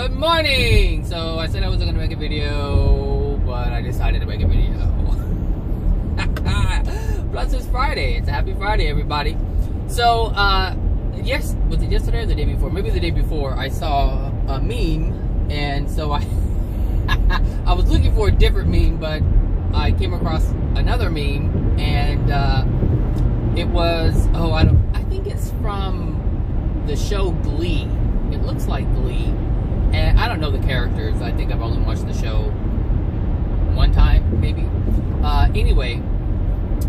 Good morning! So I said I wasn't going to make a video, but I decided to make a video. Plus it's Friday. It's a happy Friday, everybody. So, yes, was it yesterday or the day before? Maybe the day before, I saw a meme, and so I was looking for a different meme, but I came across another meme, and it was, I think it's from the show Glee. It looks like Glee, and I don't know the characters. I think I've only watched the show one time, maybe. Anyway,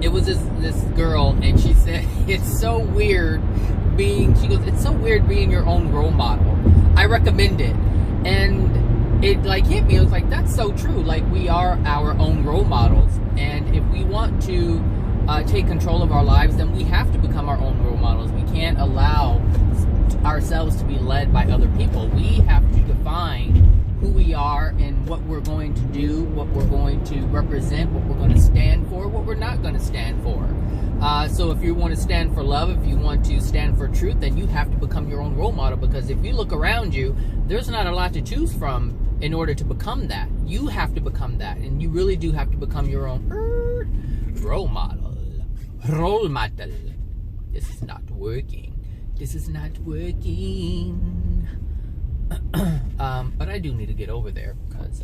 it was this girl, and she said, it's so weird it's so weird being your own role model. I recommend it. And it like hit me. It was like, that's so true. Like, we are our own role models, and if we want to take control of our lives, then we have to become our own role models. We can't allow ourselves to be led by other people. We have to define who we are and what we're going to do, what we're going to represent, what we're going to stand for, what we're not going to stand for. So if you want to stand for love, if you want to stand for truth, then you have to become your own role model, because if you look around you, there's not a lot to choose from in order to become that. You have to become that, and you really do have to become your own role model. Role model. This is not working. This is not working. But I do need to get over there, because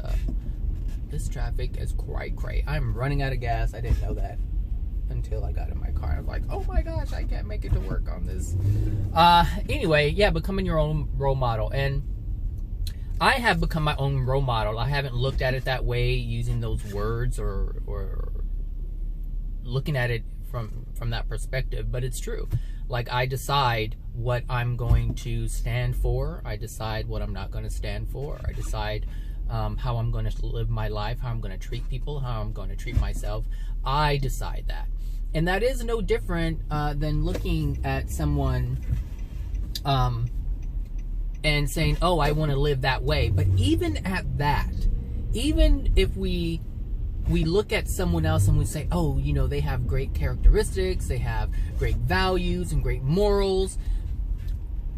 this traffic is cray. I'm running out of gas. I didn't know that until I got in my car. I was like, oh my gosh, I can't make it to work on this. Anyway, yeah, becoming your own role model. And I have become my own role model. I haven't looked at it that way, using those words or looking at it from that perspective, but it's true. Like, I decide what I'm going to stand for. I decide what I'm not going to stand for. I decide how I'm going to live my life, how I'm going to treat people, how I'm going to treat myself. I decide that. And that is no different than looking at someone and saying, oh, I want to live that way. But even at that, even if we look at someone else and we say, oh, you know, they have great characteristics, they have great values and great morals.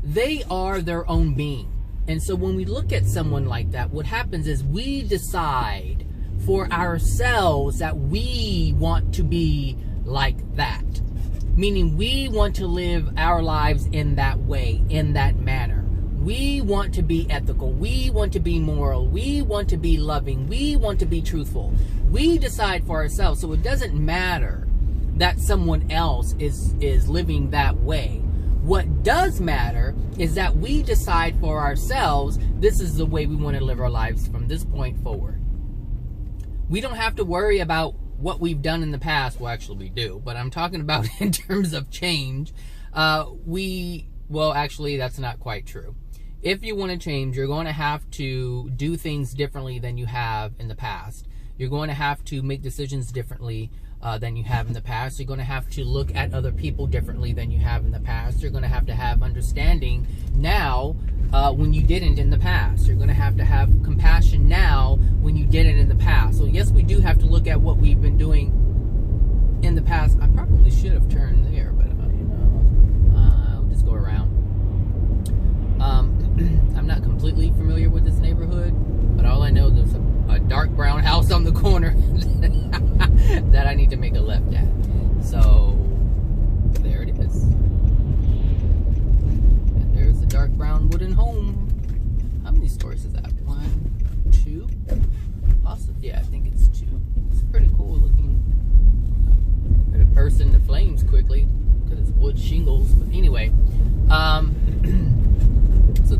They are their own being. And so when we look at someone like that, what happens is we decide for ourselves that we want to be like that. Meaning we want to live our lives in that way, in that manner. We want to be ethical. We want to be moral. We want to be loving. We want to be truthful. We decide for ourselves. So it doesn't matter that someone else is living that way. What does matter is that we decide for ourselves, this is the way we want to live our lives from this point forward. We don't have to worry about what we've done in the past. Well, actually we do, but I'm talking about in terms of change. Well, actually, that's not quite true. If you want to change, you're going to have to do things differently than you have in the past. You're going to have to make decisions differently than you have in the past. You're going to have to look at other people differently than you have in the past. You're going to have understanding now when you didn't in the past. You're going to have compassion now when you didn't in the past. So yes, we do have to look at what we've been doing in the past. I probably should have turned there, but I'll just go around. I'm not completely familiar with this neighborhood, but all I know is there's a dark brown house on the corner that I need to make a left at. So there it is. And there's the dark brown wooden home. How many stories is that? 1, 2? Possibly, yeah, I think it's 2. It's pretty cool looking. It burst into flames quickly because it's wood shingles. But anyway, so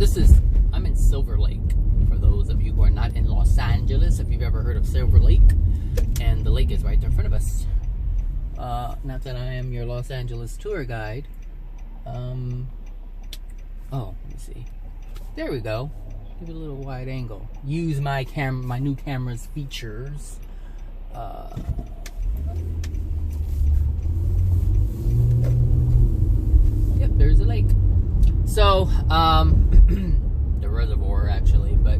I'm in Silver Lake, for those of you who are not in Los Angeles, if you've ever heard of Silver Lake. And the lake is right there in front of us. Not that I am your Los Angeles tour guide. Let me see. There we go. Give it a little wide angle. Use my new camera's features. Yep, there's the lake. So, the reservoir actually, but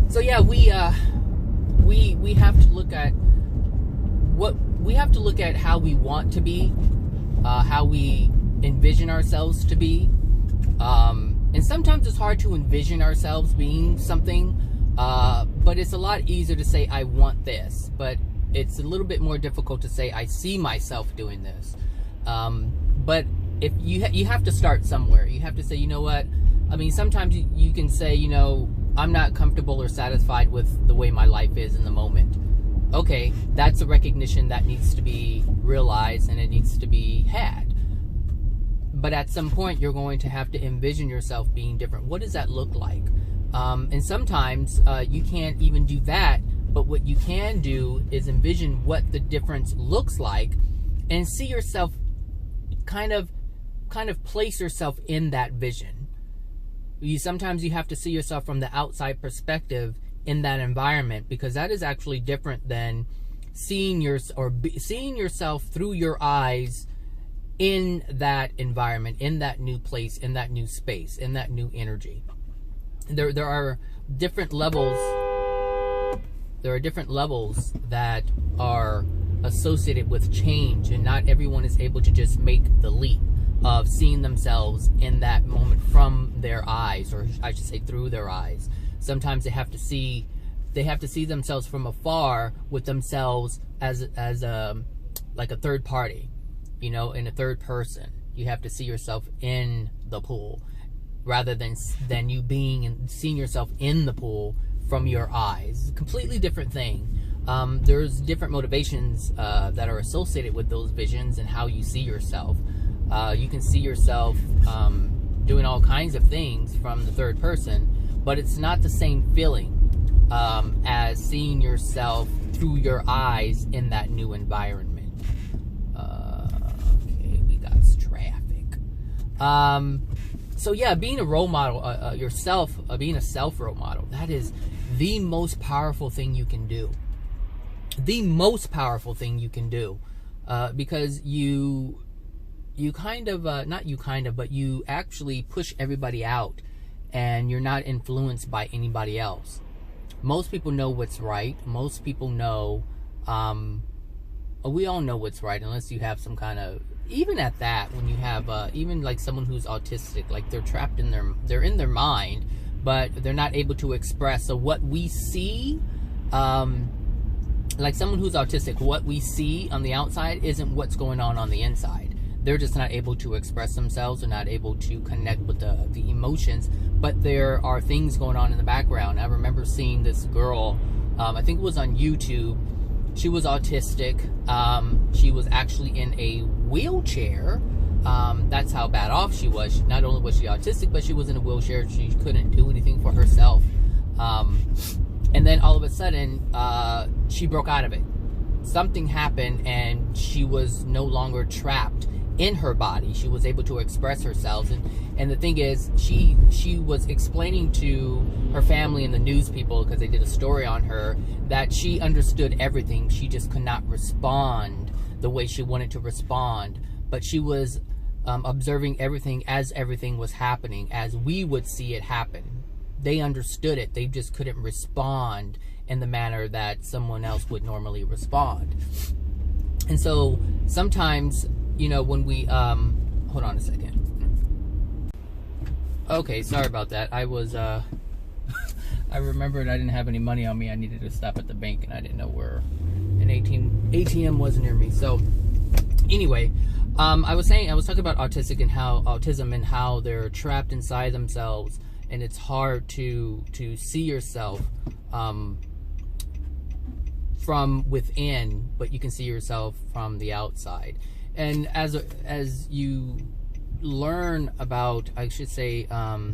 so yeah, we have to look at how we want to be, how we envision ourselves to be, And sometimes it's hard to envision ourselves being something, but it's a lot easier to say, I want this. But it's a little bit more difficult to say, I see myself doing this. But if you have to start somewhere. You have to say, you know what? I mean, sometimes you can say, you know, I'm not comfortable or satisfied with the way my life is in the moment. Okay, that's a recognition that needs to be realized and it needs to be had. But at some point, you're going to have to envision yourself being different. What does that look like? And sometimes you can't even do that. But what you can do is envision what the difference looks like and see yourself kind of place yourself in that vision. Sometimes you have to see yourself from the outside perspective in that environment, because that is actually different than seeing yourself through your eyes in that environment, in that new place, in that new space, in that new energy. There are different levels. There are different levels that are associated with change, and not everyone is able to just make the leap of seeing themselves in that moment from their eyes, or I should say through their eyes. Sometimes they have to see themselves from afar, with themselves as like a third party, you know, in a third person. You have to see yourself in the pool rather than you being and seeing yourself in the pool from your eyes. Completely different thing. There's different motivations that are associated with those visions and how you see yourself. You can see yourself doing all kinds of things from the third person, but it's not the same feeling as seeing yourself through your eyes in that new environment. Okay, we got traffic. So yeah, being a role model, being a self role model, that is the most powerful thing you can do. The most powerful thing you can do, because you actually push everybody out, and you're not influenced by anybody else. Most people know what's right. Most people know, we all know what's right, unless you have some kind of, even at that, when you have, even like someone who's autistic, like they're trapped in they're in their mind, but they're not able to express. So what we see, like someone who's autistic, what we see on the outside isn't what's going on the inside. They're just not able to express themselves. They're not able to connect with the emotions. But there are things going on in the background. I remember seeing this girl, I think it was on YouTube. She was autistic. She was actually in a wheelchair. That's how bad off she was. Not only was she autistic, but she was in a wheelchair. She couldn't do anything for herself. And then all of a sudden, she broke out of it. Something happened, and she was no longer trapped in her body. She was able to express herself, and the thing is, she was explaining to her family and the news people, because they did a story on her, that she understood everything. She just could not respond the way she wanted to respond, but she was observing everything as everything was happening, as we would see it happen. They understood it. They just couldn't respond in the manner that someone else would normally respond. And so sometimes, you know, when we hold on a second. Okay, sorry about that. I was I remembered I didn't have any money on me. I needed to stop at the bank, and I didn't know where an ATM was near me. So anyway, I was talking about autism and how they're trapped inside themselves, and it's hard to see yourself from within, but you can see yourself from the outside. And as you learn about, I should say, that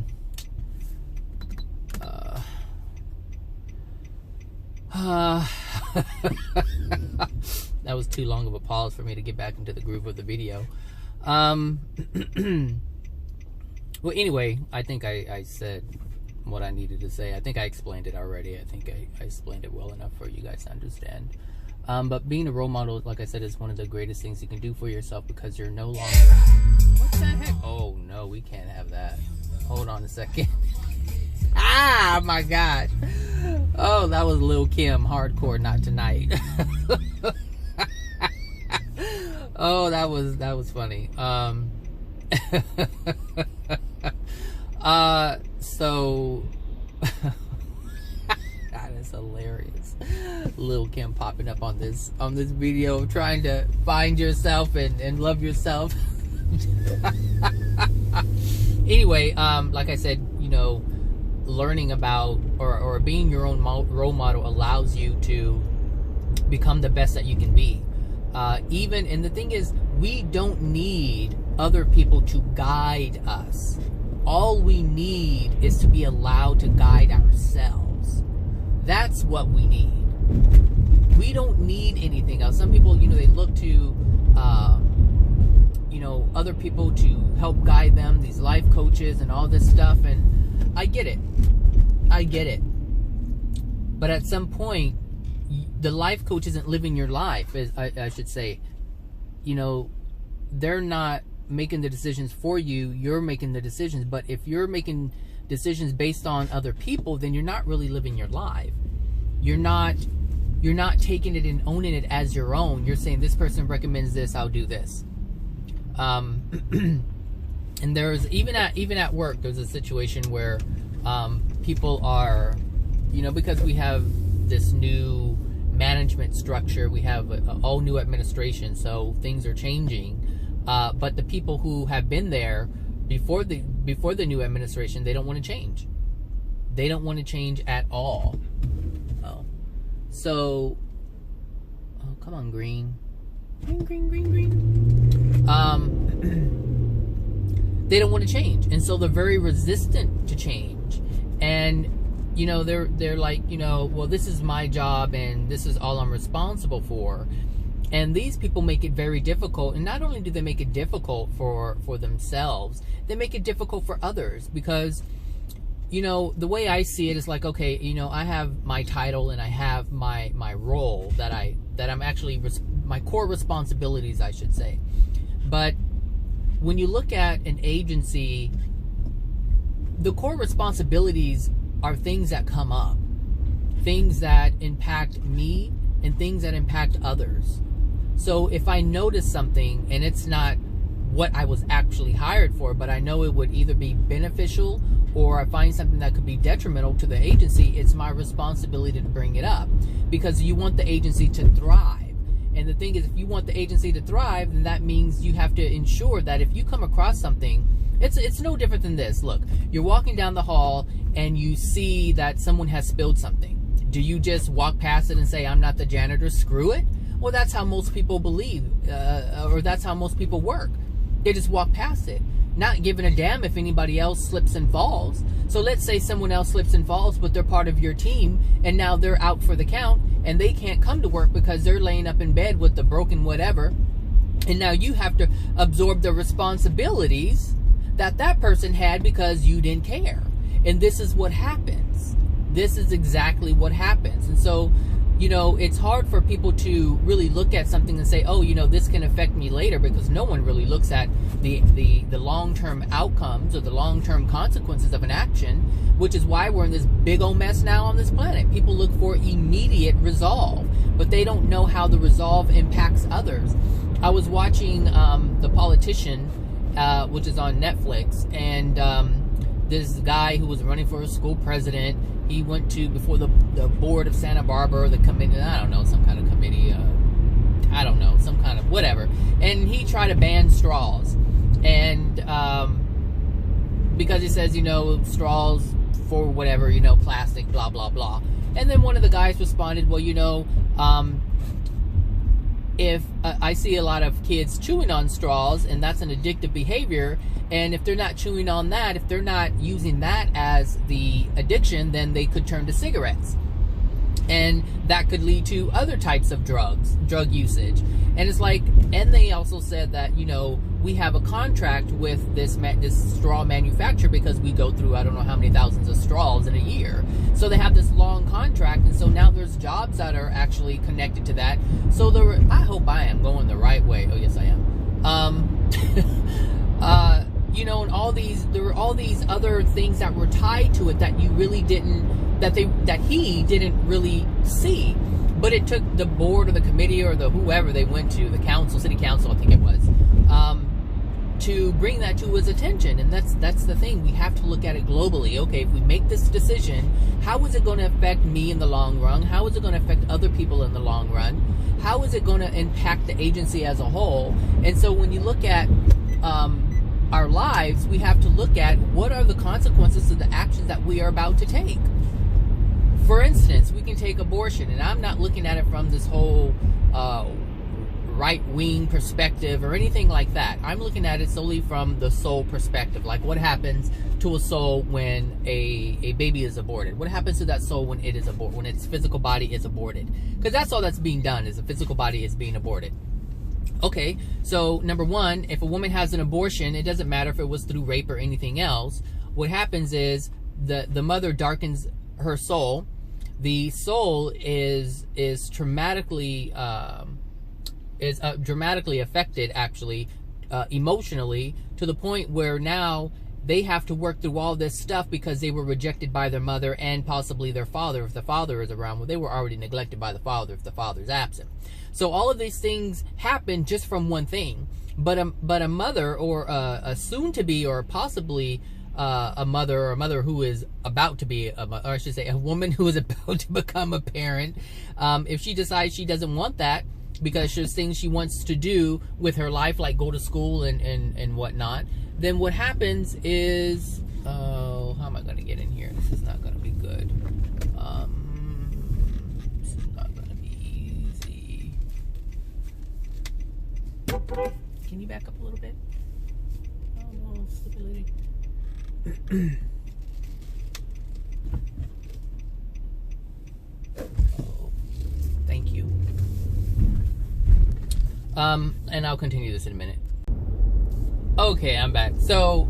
was too long of a pause for me to get back into the groove of the video. Well, anyway, I think I said what I needed to say. I think I explained it already. I think I explained it well enough for you guys to understand. But being a role model, like I said, is one of the greatest things you can do for yourself, because you're no longer... What the heck? Oh, no, we can't have that. Hold on a second. Ah, my gosh. Oh, that was Lil Kim, hardcore, not tonight. Oh, that was funny. So that is hilarious. Lil Kim popping up on this video, trying to find yourself and love yourself. Anyway, like I said, you know, learning about or being your own role model allows you to become the best that you can be. And the thing is, we don't need other people to guide us. All we need is to be allowed to guide ourselves. That's what we need. We don't need anything else. Some people, you know, they look to, you know, other people to help guide them, these life coaches and all this stuff. And I get it. I get it. But at some point, the life coach isn't living your life, as I should say. You know, they're not making the decisions for you. You're making the decisions. But if you're making decisions based on other people, then you're not really living your life. You're not taking it and owning it as your own. You're saying, this person recommends this, I'll do this. And there's even at work, there's a situation where people are, you know, because we have this new management structure, we have an all new administration, so things are changing. But the people who have been there before the new administration, they don't want to change. They don't want to change at all. Oh, so, oh, come on, green. They don't want to change, and so they're very resistant to change. And you know, they're like, you know, well, this is my job and this is all I'm responsible for. And these people make it very difficult. And not only do they make it difficult for themselves, they make it difficult for others, because, you know, the way I see it is like, okay, you know, I have my title and I have my role that I'm actually, my core responsibilities, I should say. But when you look at an agency, the core responsibilities are things that come up, things that impact me and things that impact others. So if I notice something and it's not what I was actually hired for, but I know it would either be beneficial or I find something that could be detrimental to the agency, it's my responsibility to bring it up, because you want the agency to thrive. And the thing is, if you want the agency to thrive, then that means you have to ensure that if you come across something, it's no different than this. Look, you're walking down the hall and you see that someone has spilled something. Do you just walk past it and say, I'm not the janitor, screw it? Well, that's how most people believe, or that's how most people work. They just walk past it, not giving a damn if anybody else slips and falls. So let's say someone else slips and falls, but they're part of your team, and now they're out for the count, and they can't come to work because they're laying up in bed with the broken whatever, and now you have to absorb the responsibilities that person had because you didn't care. And this is what happens. This is exactly what happens. And so, you know, it's hard for people to really look at something and say, oh, you know, this can affect me later, because no one really looks at the long-term outcomes or the long-term consequences of an action, which is why we're in this big old mess now on this planet. People look for immediate resolve, but they don't know how the resolve impacts others. I was watching The Politician, which is on Netflix, and this guy who was running for a school president, he went to, before the board of Santa Barbara, the committee, I don't know, some kind of committee, I don't know, some kind of whatever, and he tried to ban straws, and because he says, you know, straws for whatever, you know, plastic, blah, blah, blah. And then one of the guys responded, well, you know, if I see a lot of kids chewing on straws, and that's an addictive behavior, and if they're not chewing on that, if they're not using that as the addiction, then they could turn to cigarettes. And that could lead to other types of drug usage. And it's like, and they also said that, you know, we have a contract with this straw manufacturer because we go through, I don't know how many thousands of straws in a year. So they have this long contract, and so now there's jobs that are actually connected to that. So I hope I am going the right way. Oh, yes, I am. You know, and there were all these other things that were tied to it that you really didn't, that he didn't really see. But it took the board or the committee or the whoever they went to, the council, city council, I think it was, to bring that to his attention. And that's the thing. We have to look at it globally. Okay, if we make this decision, how is it going to affect me in the long run? How is it going to affect other people in the long run? How is it going to impact the agency as a whole? And so when you look at our lives, we have to look at what are the consequences of the actions that we are about to take. For instance, we can take abortion, and I'm not looking at it from this whole right-wing perspective or anything like that. I'm looking at it solely from the soul perspective. Like, what happens to a soul when a baby is aborted? What happens to that soul when it is aborted, when its physical body is aborted? Because that's all that's being done, is the physical body is being aborted. Okay, so number one, if a woman has an abortion, it doesn't matter if it was through rape or anything else. What happens is the mother darkens her soul. The soul is dramatically affected, actually, emotionally, to the point where now they have to work through all this stuff because they were rejected by their mother and possibly their father if the father is around. Well, they were already neglected by the father if the father is absent. So all of these things happen just from one thing. But a mother, or a soon-to-be, or possibly a mother who is about to be a mother, or I should say a woman who is about to become a parent, if she decides she doesn't want that, because there's things she wants to do with her life, like go to school and whatnot, then what happens is, how am I going to get in here? This is not going to be good. This is not going to be easy. Can you back up a little bit? Oh no, stupid lady. Oh, thank you. And I'll continue this in a minute. Okay, I'm back. So,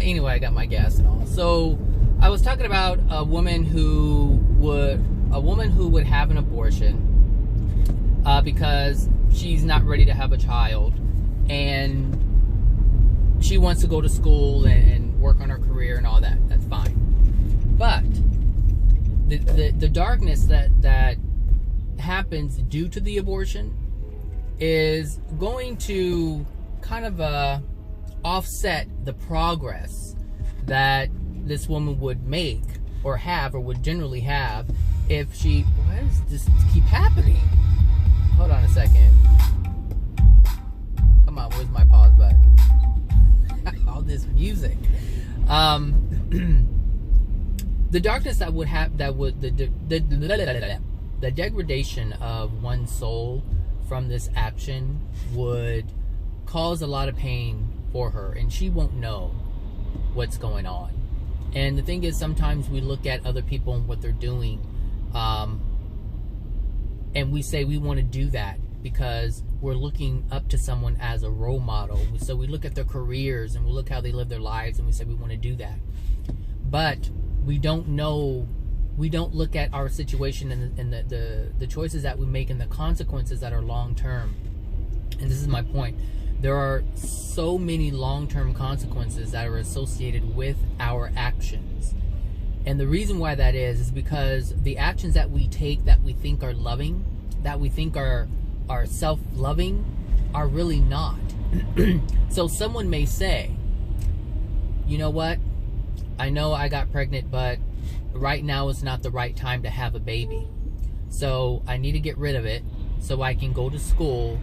anyway, I got my gas and all. So, I was talking about a woman who would have an abortion because she's not ready to have a child, and she wants to go to school and work on her career and all that. That's fine. But the darkness that happens due to the abortion is going to kind of offset the progress that this woman would make or have, or would generally have, if she... Why does this keep happening? Hold on a second. Come on, where's my pause button? All this music. The darkness that would have, the degradation of one's soul from this action would cause a lot of pain for her, and she won't know what's going on. And the thing is, sometimes we look at other people and what they're doing, and we say we want to do that because we're looking up to someone as a role model. So we look at their careers and we look how they live their lives, and we say we want to do that. But we don't know, we don't look at our situation and the choices that we make and the consequences that are long term. And this is my point. There are so many long-term consequences that are associated with our actions. And the reason why that is because the actions that we take that we think are loving, that we think are self-loving, are really not. So someone may say, you know what? I know I got pregnant, but right now is not the right time to have a baby. So I need to get rid of it so I can go to school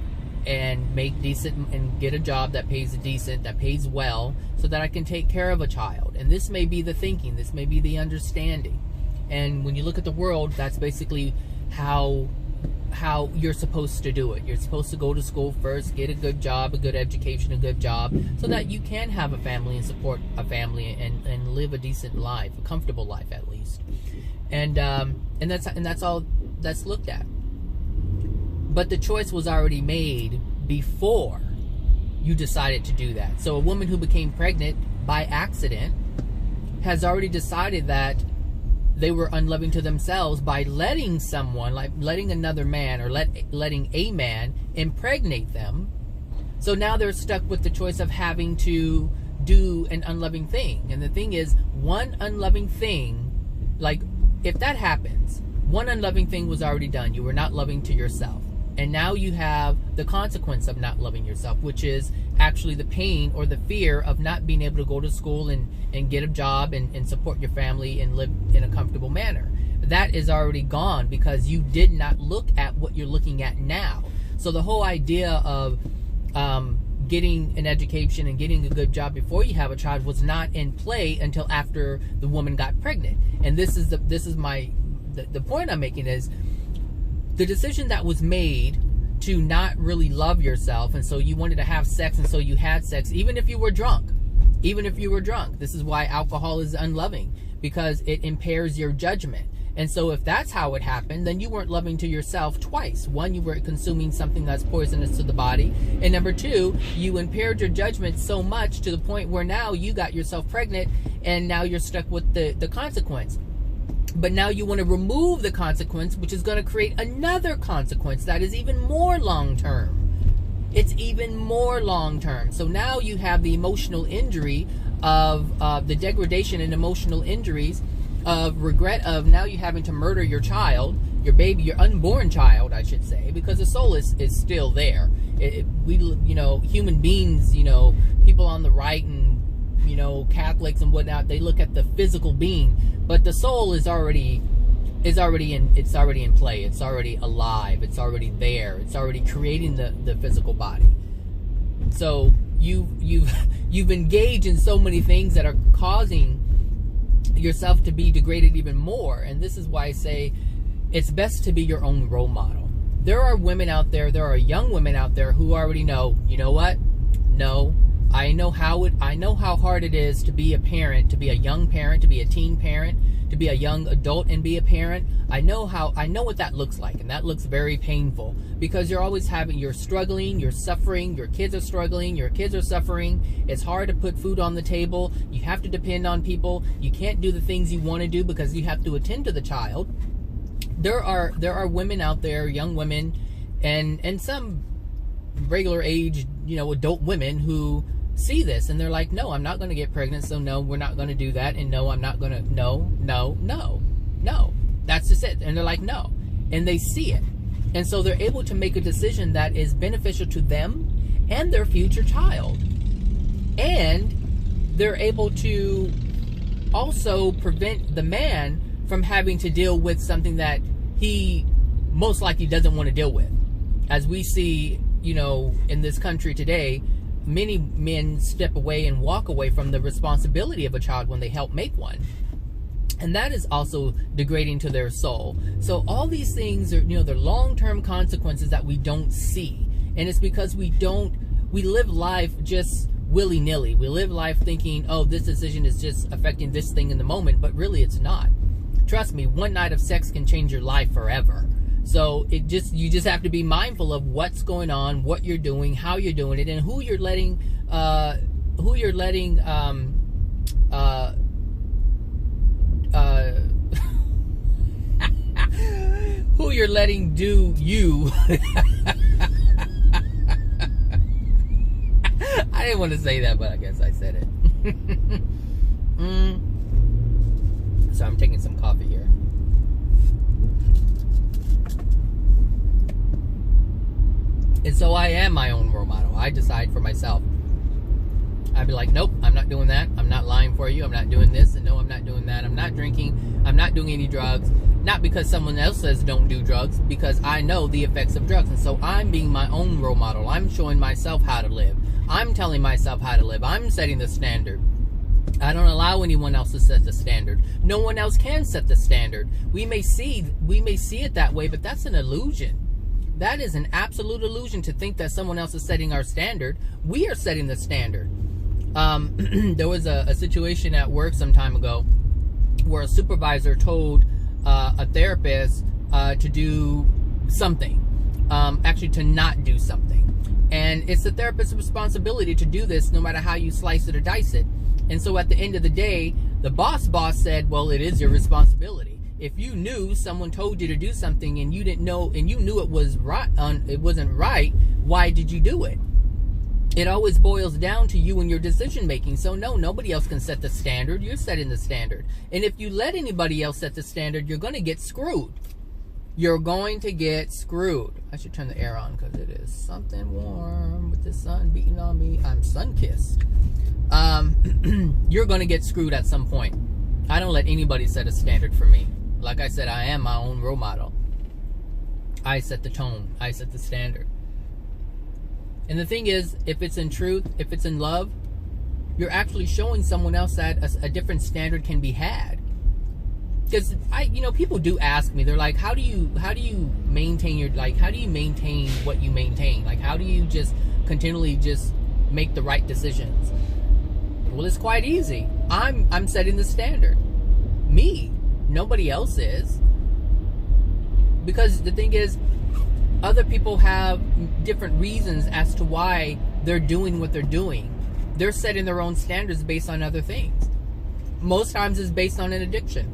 and make decent and get a job that pays decent, that pays well, so that I can take care of a child. And this may be the thinking, this may be the understanding. And when you look at the world, that's basically how you're supposed to do it. You're supposed to go to school first, get a good job, a good education, a good job, so that you can have a family and support a family and live a decent life, a comfortable life at least. And that's all that's looked at. But the choice was already made before you decided to do that. So a woman who became pregnant by accident has already decided that they were unloving to themselves by letting someone, like letting another man or letting a man impregnate them. So now they're stuck with the choice of having to do an unloving thing. And the thing is, one unloving thing, like if that happens, one unloving thing was already done. You were not loving to yourself. And now you have the consequence of not loving yourself, which is actually the pain or the fear of not being able to go to school and get a job and support your family and live in a comfortable manner. That is already gone because you did not look at what you're looking at now. So the whole idea of getting an education and getting a good job before you have a child was not in play until after the woman got pregnant. And this is the point I'm making is the decision that was made to not really love yourself, and so you wanted to have sex, and so you had sex, even if you were drunk. This is why alcohol is unloving, because it impairs your judgment. And so if that's how it happened, then you weren't loving to yourself twice. One, you were consuming something that's poisonous to the body. And number two, you impaired your judgment so much to the point where now you got yourself pregnant, and now you're stuck with the consequence. But now you want to remove the consequence, which is going to create another consequence that is even more long-term. It's even more long-term. So now you have the emotional injury of the degradation and emotional injuries of regret of now you having to murder your child, your baby, your unborn child, I should say, because the soul is still there. We, human beings, people on the right and, Catholics and whatnot, they look at the physical being, but the soul is already in play. It's already alive. It's already there. It's already creating the physical body. So you've engaged in so many things that are causing yourself to be degraded even more. And this is why I say it's best to be your own role model. There are women out there, there are young women out there who already know, you know what? No, I know how hard it is to be a parent, to be a young parent, to be a teen parent, to be a young adult and be a parent. I know what that looks like, and that looks very painful because you're struggling, you're suffering, your kids are struggling, your kids are suffering. It's hard to put food on the table. You have to depend on people. You can't do the things you want to do because you have to attend to the child. There are women out there, young women, and some regular age, adult women who see this and they're like, no, I'm not going to get pregnant, so no, we're not going to do that, and no, I'm not going to, no, that's just it. And they're like, no, and they see it, and so they're able to make a decision that is beneficial to them and their future child, and they're able to also prevent the man from having to deal with something that he most likely doesn't want to deal with. As we see, in this country today, many men step away and walk away from the responsibility of a child when they help make one. And that is also degrading to their soul. So all these things are, they're long-term consequences that we don't see. And it's because we live life just willy-nilly. We live life thinking, oh, this decision is just affecting this thing in the moment, but really it's not. Trust me, one night of sex can change your life forever. So you just have to be mindful of what's going on, what you're doing, how you're doing it, and who you're letting who you're letting do you. I didn't want to say that, but I guess I said it. So I'm taking some coffee here. And so I am my own role model. I decide for myself. I'd be like, nope, I'm not doing that. I'm not lying for you. I'm not doing this. And no, I'm not doing that. I'm not drinking. I'm not doing any drugs. Not because someone else says don't do drugs, because I know the effects of drugs. And so I'm being my own role model. I'm showing myself how to live. I'm telling myself how to live. I'm setting the standard. I don't allow anyone else to set the standard. No one else can set the standard. We may see it that way, but that's an illusion. That is an absolute illusion to think that someone else is setting our standard. We are setting the standard. There was a situation at work some time ago where a supervisor told a therapist to do something, actually to not do something. And it's the therapist's responsibility to do this no matter how you slice it or dice it. And so at the end of the day, the boss said, well, it is your responsibility. If you knew someone told you to do something and you didn't know, and you knew it was right, it wasn't right, why did you do it? It always boils down to you and your decision making. So no, nobody else can set the standard. You're setting the standard. And if you let anybody else set the standard, you're going to get screwed. you're going to get screwed. I should turn the air on because it is something warm with the sun beating on me. I'm sun-kissed. You're going to get screwed at some point. I don't let anybody set a standard for me. Like I said, I am my own role model. I set the tone. I set the standard. And the thing is, if it's in truth, if it's in love, you're actually showing someone else that a different standard can be had. Because people do ask me, they're like, how do you maintain your, like, how do you maintain what you maintain? Like, how do you just continually just make the right decisions? Well, it's quite easy. I'm setting the standard. Me. Nobody else is. Because the thing is, other people have different reasons as to why they're doing what they're doing. They're setting their own standards based on other things. Most times it's based on an addiction.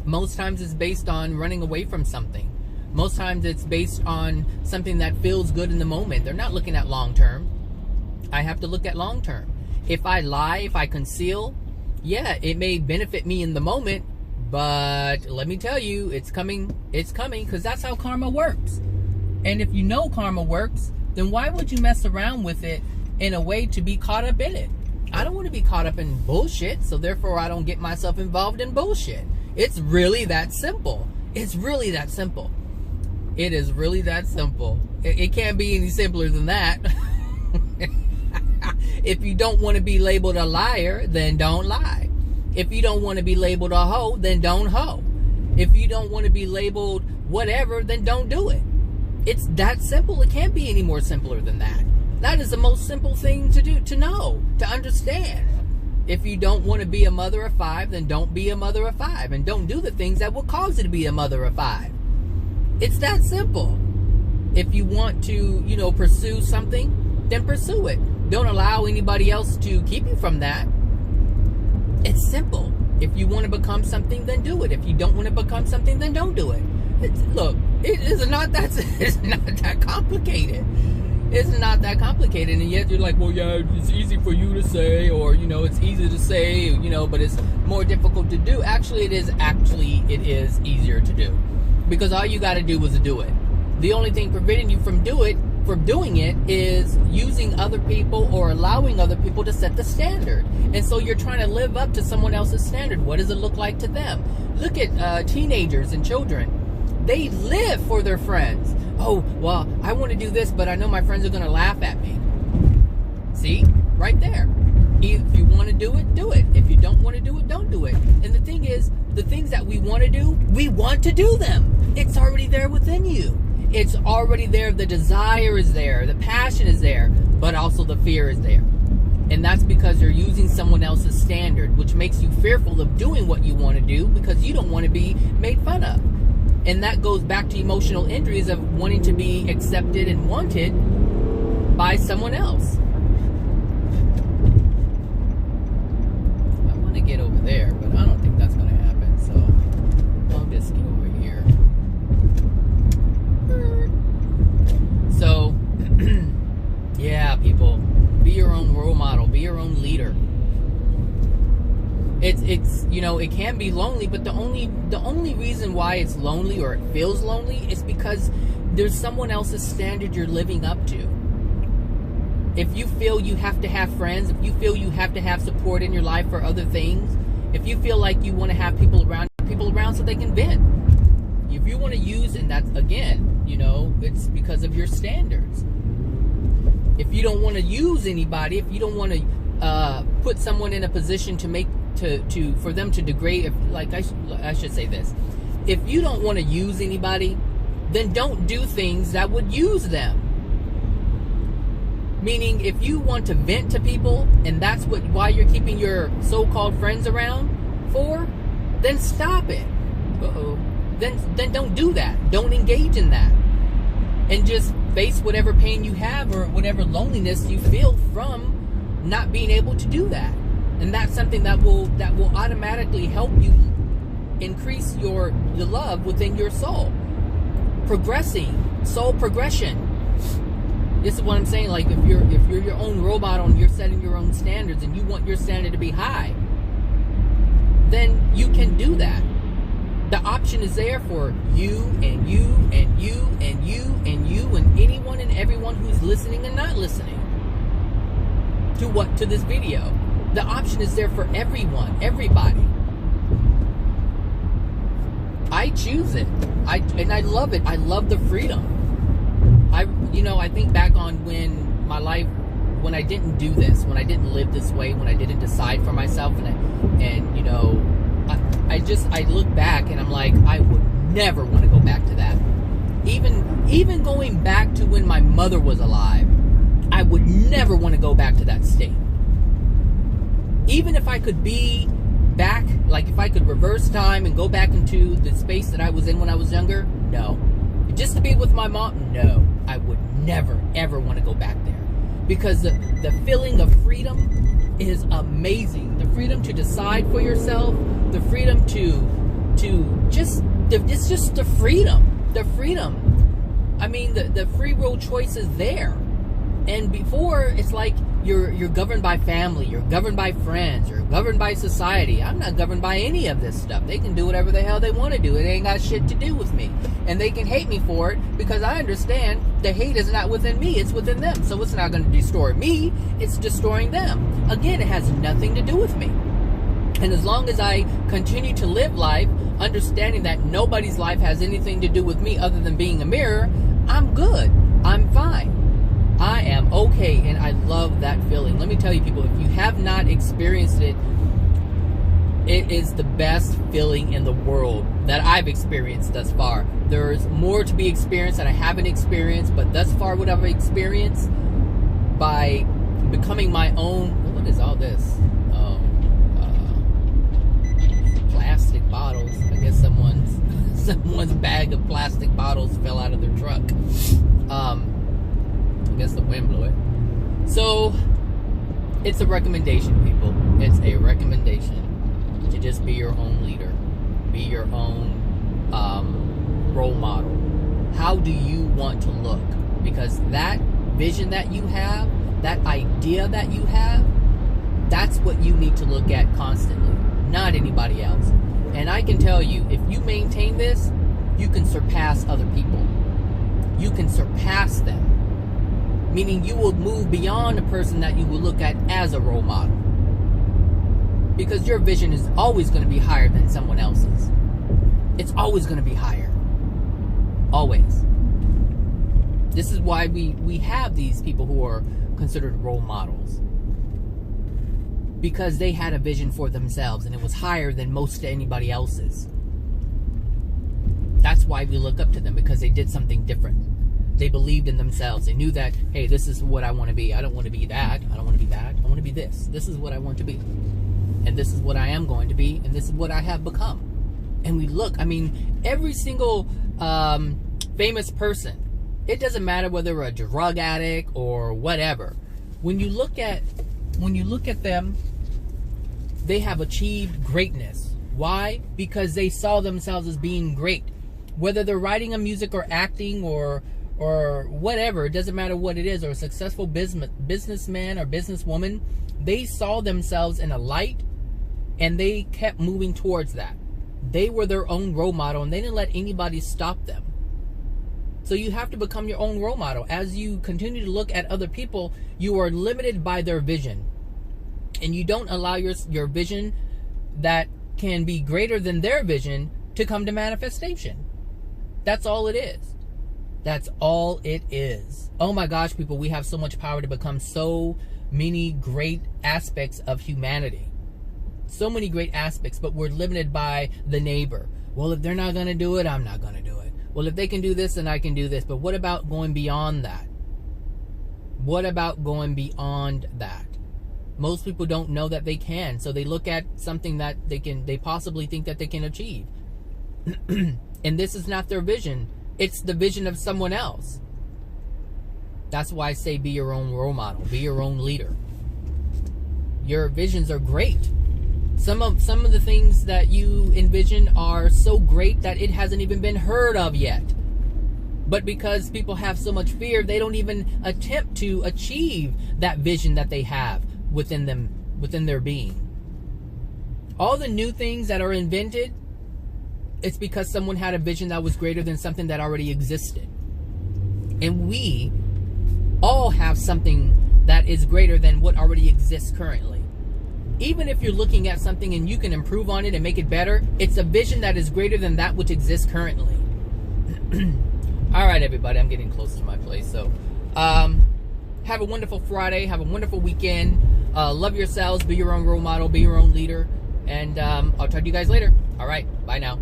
Most times it's based on running away from something. Most times it's based on something that feels good in the moment. They're not looking at long term. I have to look at long term. If I lie, if I conceal, yeah, it may benefit me in the moment, but let me tell you, it's coming, because that's how karma works. And if you know karma works, then why would you mess around with it in a way to be caught up in it? I don't want to be caught up in bullshit, so therefore I don't get myself involved in bullshit. It's really that simple. It's really that simple. It is really that simple. It can't be any simpler than that. If you don't want to be labeled a liar, then don't lie. If you don't want to be labeled a hoe, then don't hoe. If you don't want to be labeled whatever, then don't do it. It's that simple. It can't be any more simpler than that. That is the most simple thing to do, to know, to understand. If you don't want to be a mother of 5, then don't be a mother of 5. And don't do the things that will cause you to be a mother of 5. It's that simple. If you want to, pursue something, then pursue it. Don't allow anybody else to keep you from that. It's simple. If you want to become something, then do it. If you don't want to become something, then don't do it. Look, it's not that complicated. It's not that complicated, and yet you're like, well, yeah, it's easy for you to say, or, it's easy to say, but it's more difficult to do. Actually, it is easier to do, because all you got to do is do it. The only thing preventing you from doing it is using other people or allowing other people to set the standard. And so you're trying to live up to someone else's standard. What does it look like to them? Look at teenagers and children. They live for their friends. Oh, well, I want to do this, but I know my friends are going to laugh at me. See? Right there. If you want to do it, do it. If you don't want to do it, don't do it. And the thing is, the things that we want to do, we want to do them. It's already there within you. It's already there. The desire is there. The passion is there. But also the fear is there. And that's because you're using someone else's standard, which makes you fearful of doing what you want to do because you don't want to be made fun of. And that goes back to emotional injuries of wanting to be accepted and wanted by someone else. I want to get over there, but I don't think that's going to happen. So I'll just get over here. So, yeah, people, be your own role model. Be your own leader. It's it can be lonely, but the only reason why it's lonely or it feels lonely is because there's someone else's standard you're living up to. If you feel you have to have friends, if you feel you have to have support in your life for other things, if you feel like you want to have people around so they can vent. If you want to use, and that's again, it's because of your standards. If you don't want to use anybody, if you don't want to put someone in a position for them to degrade, I should say this. If you don't want to use anybody, then don't do things that would use them. Meaning, if you want to vent to people, and that's why you're keeping your so-called friends around for, then stop it. Then don't do that. Don't engage in that. And just face whatever pain you have or whatever loneliness you feel from not being able to do that. And that's something that will automatically help you increase the love within your soul. Progressing, soul progression. This is what I'm saying. Like, if you're your own role model and you're setting your own standards and you want your standard to be high, then you can do that. The option is there for you and you and you and you and you and anyone and everyone who's listening and not listening to this video. The option is there for everyone, everybody. I choose it. And I love it. I love the freedom. I think back on when my life, when I didn't do this, when I didn't live this way, when I didn't decide for myself, I look back and I'm like, I would never want to go back to that. Even going back to when my mother was alive, I would never want to go back to that state. Even if I could be back, like if I could reverse time and go back into the space that I was in when I was younger, no. Just to be with my mom, no. I would never, ever want to go back there. Because the feeling of freedom is amazing. The freedom to decide for yourself, the freedom it's just the freedom. The freedom. I mean, the free will choice is there. And before, it's like you're governed by family, you're governed by friends, you're governed by society. I'm not governed by any of this stuff. They can do whatever the hell they want to do. It ain't got shit to do with me. And they can hate me for it because I understand the hate is not within me, it's within them. So it's not going to destroy me, it's destroying them. Again, it has nothing to do with me. And as long as I continue to live life, understanding that nobody's life has anything to do with me other than being a mirror, I'm good. I'm fine. I am okay, and I love that feeling. Let me tell you, people, if you have not experienced it, it is the best feeling in the world that I've experienced thus far. There's more to be experienced that I haven't experienced, but thus far what I've experienced by becoming my own... What is all this? Plastic bottles. I guess someone's bag of plastic bottles fell out of their truck. I guess the wind blew it. So, it's a recommendation, people. It's a recommendation to just be your own leader. Be your own role model. How do you want to look? Because that vision that you have, that idea that you have, that's what you need to look at constantly, not anybody else. And I can tell you, if you maintain this, you can surpass other people. You can surpass them. Meaning you will move beyond the person that you will look at as a role model. Because your vision is always going to be higher than someone else's. It's always going to be higher. Always. This is why we have these people who are considered role models. Because they had a vision for themselves and it was higher than most anybody else's. That's why we look up to them, because they did something different. They believed in themselves. They knew that, hey, this is what I want to be. I don't want to be that. I don't want to be that. I want to be this. This is what I want to be. And this is what I am going to be. And this is what I have become. And we look, I mean, every single famous person, it doesn't matter whether they're a drug addict or whatever. When you look at them, they have achieved greatness. Why? Because they saw themselves as being great. Whether they're writing a music or acting or whatever, it doesn't matter what it is, or a successful businessman or businesswoman, they saw themselves in a light and they kept moving towards that. They were their own role model and they didn't let anybody stop them. So you have to become your own role model. As you continue to look at other people, you are limited by their vision. And you don't allow your vision that can be greater than their vision to come to manifestation. That's all it is. That's all it is. Oh my gosh, people, we have so much power to become so many great aspects of humanity. So many great aspects, but we're limited by the neighbor. Well, if they're not going to do it, I'm not going to do it. Well, if they can do this, then I can do this. But what about going beyond that? What about going beyond that? Most people don't know that they can, so they look at something that they possibly think that they can achieve. And this is not their vision. It's the vision of someone else. That's why I say be your own role model. Be your own leader. Your visions are great. Some of the things that you envision are so great that it hasn't even been heard of yet. But because people have so much fear, they don't even attempt to achieve that vision that they have within them, within their being. All the new things that are invented it's because someone had a vision that was greater than something that already existed. And we all have something that is greater than what already exists currently. Even if you're looking at something and you can improve on it and make it better, it's a vision that is greater than that which exists currently. All right, everybody, I'm getting close to my place. So have a wonderful Friday. Have a wonderful weekend. Love yourselves. Be your own role model. Be your own leader. And I'll talk to you guys later. All right. Bye now.